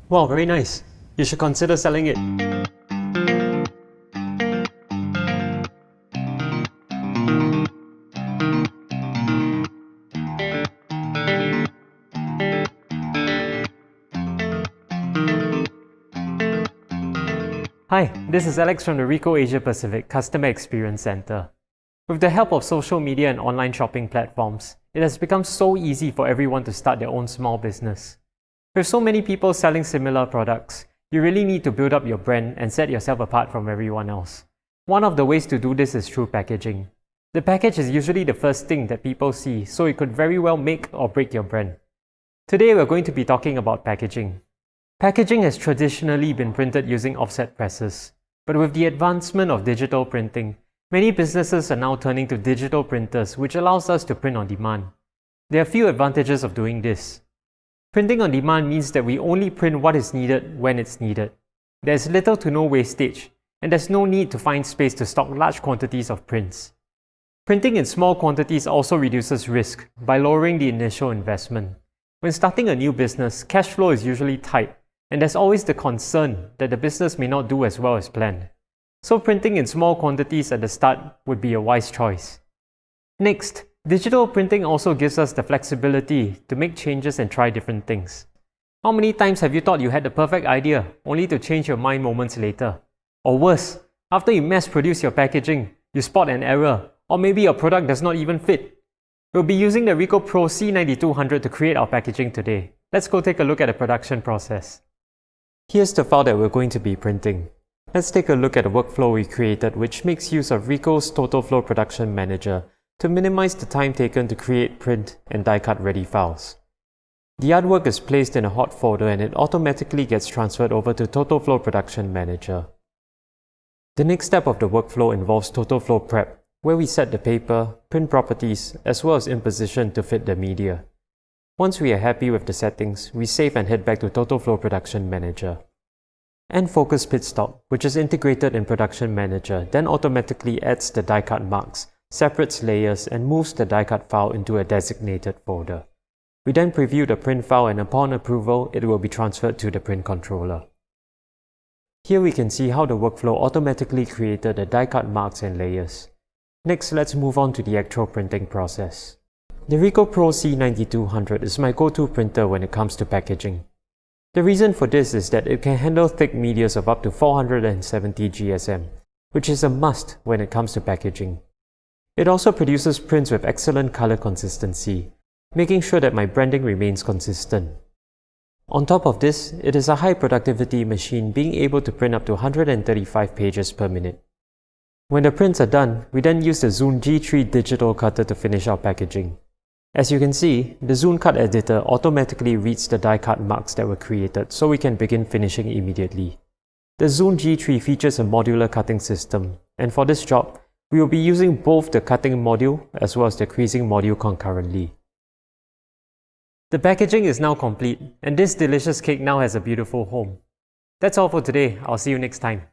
Wow, very nice. You should consider selling it. Hi, this is Alex from the Ricoh Asia Pacific Customer Experience Center. With the help of social media and online shopping platforms, it has become so easy for everyone to start their own small business. With so many people selling similar products, you really need to build up your brand and set yourself apart from everyone else. One of the ways to do this is through packaging. The package is usually the first thing that people see, so it could very well make or break your brand. Today we're going to be talking about packaging. Packaging has traditionally been printed using offset presses, but with the advancement of digital printing, many businesses are now turning to digital printers, which allows us to print on demand. There are few advantages of doing this. Printing on demand means that we only print what is needed when it's needed. There's little to no wastage, and there's no need to find space to stock large quantities of prints. Printing in small quantities also reduces risk by lowering the initial investment. When starting a new business, cash flow is usually tight, and there's always the concern that the business may not do as well as planned. So printing in small quantities at the start would be a wise choice. Next, digital printing also gives us the flexibility to make changes and try different things. How many times have you thought you had the perfect idea, only to change your mind moments later? Or worse, after you mass produce your packaging, you spot an error, or maybe your product does not even fit. We'll be using the Ricoh Pro C9200 to create our packaging today. Let's go take a look at the production process. Here's the file that we're going to be printing. Let's take a look at the workflow we created, which makes use of Ricoh's Total Flow Production Manager to minimize the time taken to create, print, and die-cut ready files. The artwork is placed in a hot folder and it automatically gets transferred over to Total Flow Production Manager. The next step of the workflow involves Total Flow Prep, where we set the paper, print properties, as well as imposition to fit the media. Once we are happy with the settings, we save and head back to Total Flow Production Manager. And Focus Pit Stop, which is integrated in Production Manager, then automatically adds the die-cut marks, separates layers, and moves the die-cut file into a designated folder. We then preview the print file, and upon approval, it will be transferred to the print controller. Here we can see how the workflow automatically created the die-cut marks and layers. Next, let's move on to the actual printing process. The Ricoh Pro C9200 is my go-to printer when it comes to packaging. The reason for this is that it can handle thick medias of up to 470 GSM, which is a must when it comes to packaging. It also produces prints with excellent color consistency, making sure that my branding remains consistent. On top of this, it is a high productivity machine, being able to print up to 135 pages per minute. When the prints are done, we then use the Zune G3 digital cutter to finish our packaging. As you can see, the Zune Cut Editor automatically reads the die-cut marks that were created, so we can begin finishing immediately. The Zune G3 features a modular cutting system, and for this job, we will be using both the cutting module as well as the creasing module concurrently. The packaging is now complete, and this delicious cake now has a beautiful home. That's all for today. I'll see you next time.